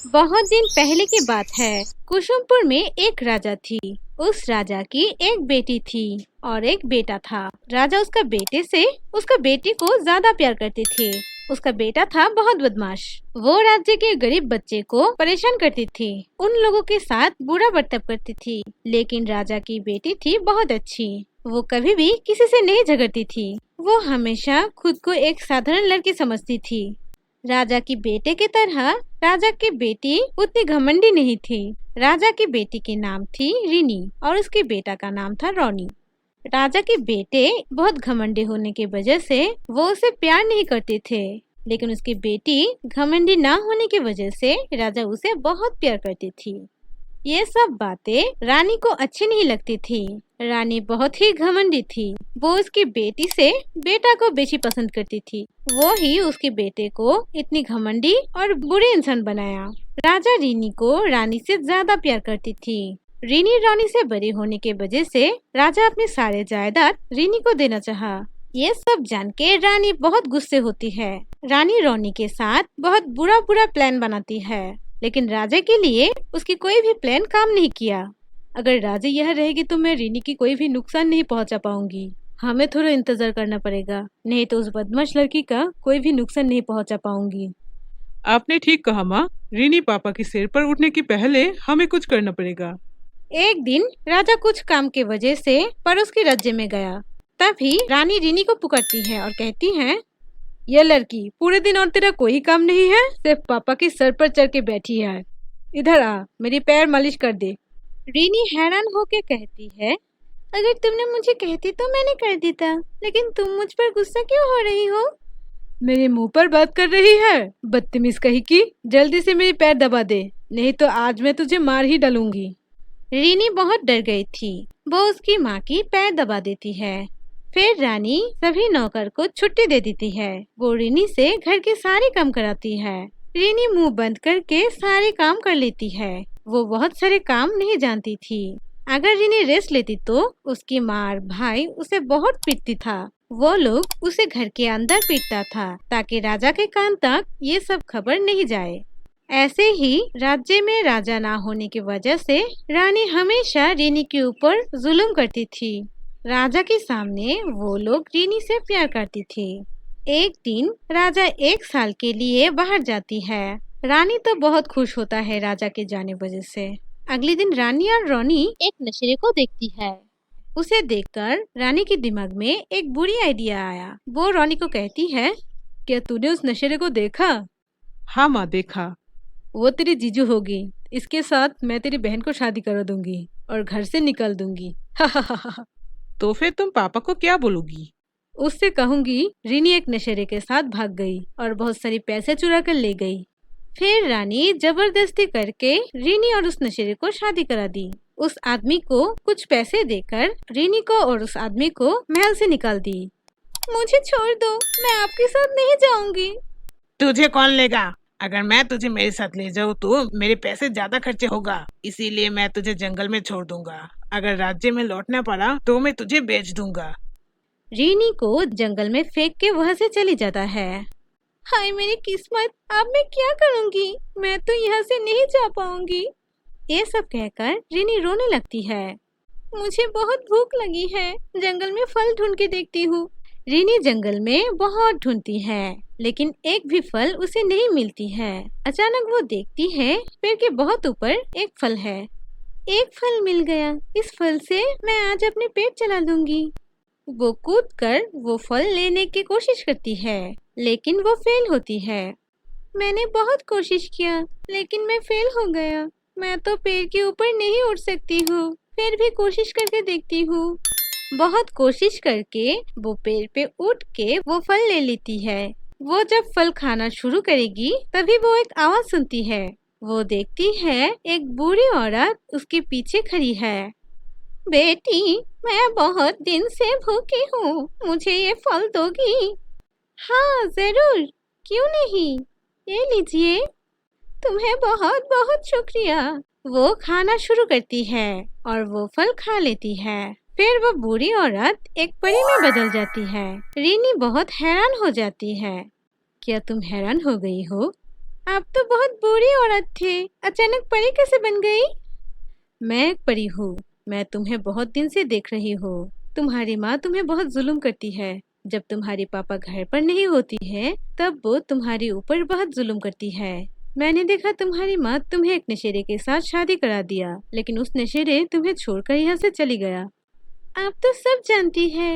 बहुत दिन पहले की बात है। कुसुमपुर में एक राजा थी। उस राजा की एक बेटी थी और एक बेटा था। राजा उसका बेटी को ज्यादा प्यार करते थे। उसका बेटा था बहुत बदमाश। वो राज्य के गरीब बच्चे को परेशान करती थी। उन लोगों के साथ बुरा बर्ताव करती थी। लेकिन राजा की बेटी थी बहुत अच्छी। वो कभी भी किसी से नहीं झगड़ती थी। वो हमेशा खुद को एक साधारण लड़की समझती थी। राजा की बेटे की तरह राजा की बेटी उतनी घमंडी नहीं थी। राजा की बेटी के नाम थी रिनी और उसके बेटा का नाम था रॉनी। राजा के बेटे बहुत घमंडी होने की वजह से वो उसे प्यार नहीं करते थे, लेकिन उसकी बेटी घमंडी ना होने की वजह से राजा उसे बहुत प्यार करती थी। ये सब बातें रानी को अच्छी नहीं लगती थी। रानी बहुत ही घमंडी थी। वो उसकी बेटी से बेटा को बेची पसंद करती थी। वो ही उसके बेटे को इतनी घमंडी और बुरे इंसान बनाया। राजा रीनी को रानी से ज्यादा प्यार करती थी। रीनी रानी से बड़ी होने के वजह से राजा अपने सारे जायदाद रीनी को देना चाहा। ये सब जान के रानी बहुत गुस्से होती है। रानी रॉनी के साथ बहुत बुरा बुरा प्लान बनाती है, लेकिन राजा के लिए उसकी कोई भी प्लान काम नहीं किया। अगर राजा यह रहेगी तो मैं रीनी की कोई भी नुकसान नहीं पहुंचा पाऊंगी। हमें थोड़ा इंतजार करना पड़ेगा, नहीं तो उस बदमाश लड़की का कोई भी नुकसान नहीं पहुंचा पाऊंगी। आपने ठीक कहा माँ। रीनी पापा की सिर पर उठने की पहले हमें कुछ करना पड़ेगा। एक दिन राजा कुछ काम के वजह से पड़ोस के राज्य में गया। तभी रानी रीनी को पुकारती है और कहती है, यह लड़की पूरे दिन और तेरा कोई काम नहीं है, सिर्फ पापा के सर पर चढ़ के बैठी है। इधर आ, मेरी पैर मालिश कर दे। रीनी हैरान होके कहती है, अगर तुमने मुझे कहती तो मैंने कर देता, लेकिन तुम मुझ पर गुस्सा क्यों हो रही हो? मेरे मुंह पर बात कर रही है, बदतमीज कहीं की। जल्दी से मेरी पैर दबा दे, नहीं तो आज मैं तुझे मार ही डालूंगी। रीनी बहुत डर गई थी। वो उसकी माँ की पैर दबा देती है। फिर रानी सभी नौकर को छुट्टी दे देती है। वो रीनी से घर के सारे काम कराती है। रीनी मुंह बंद करके सारे काम कर लेती है। वो बहुत सारे काम नहीं जानती थी। अगर रीनी रेस्ट लेती तो उसकी माँ और भाई उसे बहुत पीटती था। वो लोग उसे घर के अंदर पीटता था ताकि राजा के कान तक ये सब खबर नहीं जाए। ऐसे ही राज्य में राजा ना होने की वजह से रानी हमेशा रीनी के ऊपर जुल्म करती थी। राजा के सामने वो लोग रीनी से प्यार करती थी। एक दिन राजा 1 साल के लिए बाहर जाती है। रानी तो बहुत खुश होता है राजा के जाने वजह से। अगले दिन रानी और रॉनी एक नशेरे को देखती है। उसे देखकर रानी के दिमाग में एक बुरी आइडिया आया। वो रॉनी को कहती है, क्या तूने उस नशेरे को देखा? हाँ माँ, देखा। वो तेरी जीजू होगी। इसके साथ मैं तेरी बहन को शादी करा दूंगी और घर से निकाल दूंगी। तो फिर तुम पापा को क्या बोलोगी? उससे कहूंगी रीनी एक नशेरे के साथ भाग गई और बहुत सारी पैसे चुरा कर ले गई। फिर रानी जबरदस्ती करके रीनी और उस नशेरे को शादी करा दी। उस आदमी को कुछ पैसे देकर रीनी को और उस आदमी को महल से निकाल दी। मुझे छोड़ दो, मैं आपके साथ नहीं जाऊंगी। तुझे कौन लेगा? अगर मैं तुझे मेरे साथ ले जाऊँ तो मेरे पैसे ज्यादा खर्चे होगा, इसीलिए मैं तुझे जंगल में छोड़ दूंगा। अगर राज्य में लौटना पड़ा तो मैं तुझे बेच दूंगा। रीनी को जंगल में फेंक के वहाँ से चली जाता है। हाय मेरी किस्मत, अब मैं क्या करूँगी? मैं तो यहाँ से नहीं जा पाऊंगी। ये सब कहकर रीनी रोने लगती है। मुझे बहुत भूख लगी है, जंगल में फल ढूंढ के देखती हूँ। रीनी जंगल में बहुत ढूंढती है, लेकिन एक भी फल उसे नहीं मिलती है। अचानक वो देखती है पेड़ के बहुत ऊपर एक फल है। एक फल मिल गया, इस फल से मैं आज अपने पेट चला लूंगी। वो कूदकर वो फल लेने की कोशिश करती है, लेकिन वो फेल होती है। मैंने बहुत कोशिश किया, लेकिन मैं फेल हो गया। मैं तो पेड़ के ऊपर नहीं उड़ सकती हूँ, फिर भी कोशिश करके देखती हूँ। बहुत कोशिश करके वो पेड़ पे उठ के वो फल ले लेती है। वो जब फल खाना शुरू करेगी तभी वो एक आवाज सुनती है। वो देखती है एक बूढ़ी औरत उसके पीछे खड़ी है। बेटी, मैं बहुत दिन से भूखी हूँ, मुझे ये फल दोगी? हाँ जरूर, क्यों नहीं, ये लीजिए। तुम्हें बहुत बहुत शुक्रिया। वो खाना शुरू करती है और वो फल खा लेती है। फिर वो बूढ़ी औरत एक परी में बदल जाती है। रीनी बहुत हैरान हो जाती है। क्या तुम हैरान हो गई हो? आप तो बहुत बुरी औरत थे, अचानक परी कैसे बन गई? मैं एक परी हूँ। मैं तुम्हें बहुत दिन से देख रही हूँ। तुम्हारी माँ तुम्हें बहुत जुल्म करती है। जब तुम्हारी पापा घर पर नहीं होती है, तब वो तुम्हारे ऊपर बहुत जुल्म करती है। मैंने देखा तुम्हारी माँ तुम्हें एक नशेरे के साथ शादी करा दिया, लेकिन उस नशेरे तुम्हें छोड़कर यहाँ से चली गया। आप तो सब जानती है।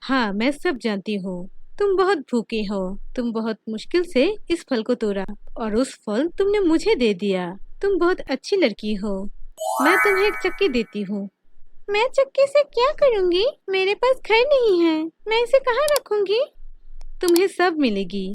हाँ, मैं सब जानती हूँ। तुम बहुत भूखे हो। तुम बहुत मुश्किल से इस फल को तोड़ा और उस फल तुमने मुझे दे दिया। तुम बहुत अच्छी लड़की हो। मैं तुम्हें एक चक्की देती हूँ। मैं चक्की से क्या करूँगी? मेरे पास घर नहीं है। मैं इसे कहाँ रखूँगी? तुम्हें सब मिलेगी।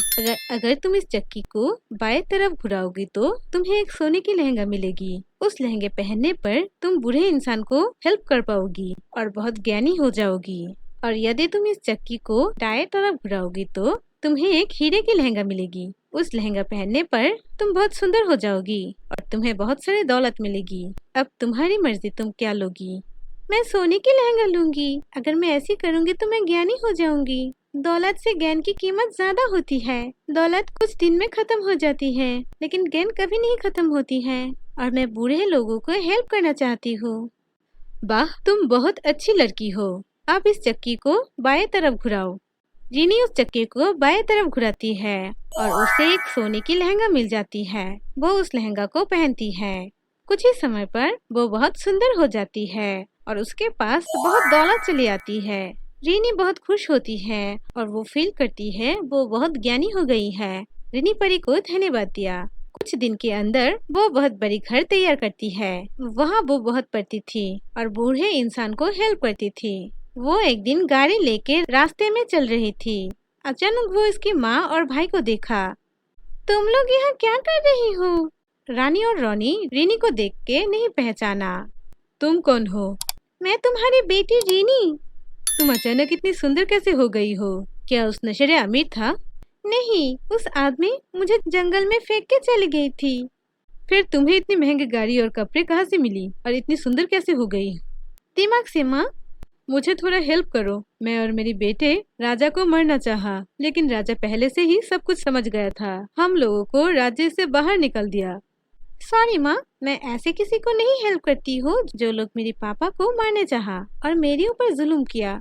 अगर तुम इस चक्की को बाएं तरफ घुराओगी तो तुम्हें एक सोने की लहंगा मिलेगी। उस लहंगे पहनने पर तुम बूढ़े इंसान को हेल्प कर पाओगी और बहुत ज्ञानी हो जाओगी। और यदि तुम इस चक्की को दाएं तरफ घुराओगी तो तुम्हें एक हीरे की लहंगा मिलेगी। उस लहंगा पहनने पर तुम बहुत सुंदर हो जाओगी और तुम्हें बहुत सारी दौलत मिलेगी। अब तुम्हारी मर्जी, तुम क्या लोगी? मैं सोने की लहंगा लूंगी। अगर मैं ऐसी करूंगी तो मैं ज्ञानी हो जाऊंगी। दौलत से ज्ञान की कीमत ज्यादा होती है। दौलत कुछ दिन में खत्म हो जाती है, लेकिन ज्ञान कभी नहीं खत्म होती है। और मैं बूढ़े लोगों को हेल्प करना चाहती हूँ। वाह, तुम बहुत अच्छी लड़की हो। अब इस चक्की को बाएं तरफ घुराओ। जीनी उस चक्के को बाएं तरफ घुराती है और उसे एक सोने की लहंगा मिल जाती है। वो उस लहंगा को पहनती है। कुछ ही समय पर वो बहुत सुंदर हो जाती है और उसके पास बहुत दौलत चली आती है। रीनी बहुत खुश होती है और वो फील करती है वो बहुत ज्ञानी हो गई है। रीनी परी को धन्यवाद दिया। कुछ दिन के अंदर वो बहुत बड़ी घर तैयार करती है। वहाँ वो बहुत पढ़ती थी और बूढ़े इंसान को हेल्प करती थी। वो एक दिन गाड़ी लेके रास्ते में चल रही थी। अचानक वो इसकी माँ और भाई को देखा। तुम लोग यहाँ क्या कर रही हो? रानी और रॉनी रीनी को देख के नहीं पहचाना। तुम कौन हो? मैं तुम्हारी बेटी रीनी। तुम अचानक इतनी सुंदर कैसे हो गई हो? क्या उस नशेरे अमीर था? नहीं, उस आदमी मुझे जंगल में फेंक के चली गई थी। फिर तुम्हें इतनी महंगी गाड़ी और कपड़े कहाँ से मिली और इतनी सुंदर कैसे हो गई? दिमाग से माँ। मुझे थोड़ा हेल्प करो। मैं और मेरी बेटे राजा को मरना चाहा, लेकिन राजा पहले से ही सब कुछ समझ गया था। हम लोगों को राज्य से बाहर निकल दिया। सॉरी माँ, मैं ऐसे किसी को नहीं हेल्प करती हूँ जो लोग मेरे पापा को मारने चाहा और मेरे ऊपर जुल्म किया।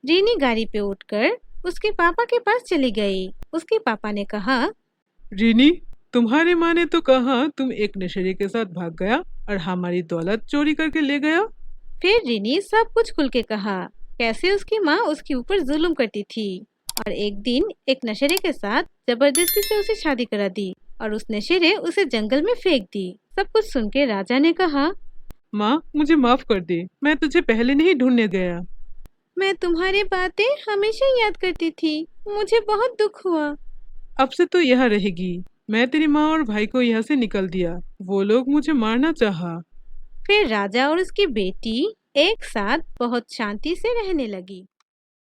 रीनी गाड़ी पे उठकर उसके पापा के पास चली गई। उसके पापा ने कहा, रीनी, तुम्हारी माँ ने तो कहा तुम एक नशेड़ी के साथ भाग गया और हमारी दौलत चोरी करके ले गया। फिर रीनी सब कुछ खुल के कहा, कैसे उसकी माँ उसके ऊपर जुल्म करती थी और एक दिन एक नशेरे के साथ जबरदस्ती से उसे शादी करा दी और उस नशेरे उसे जंगल में फेंक दी। सब कुछ सुन के राजा ने कहा, माँ, मुझे माफ कर दे। मैं तुझे पहले नहीं ढूंढने गया। मैं तुम्हारी बातें हमेशा याद करती थी। मुझे बहुत दुख हुआ। अब से तो यह रहेगी। मैं तेरी माँ और भाई को यहाँ से निकल दिया। वो लोग मुझे मारना चाहा। फिर राजा और उसकी बेटी एक साथ बहुत शांति से रहने लगी।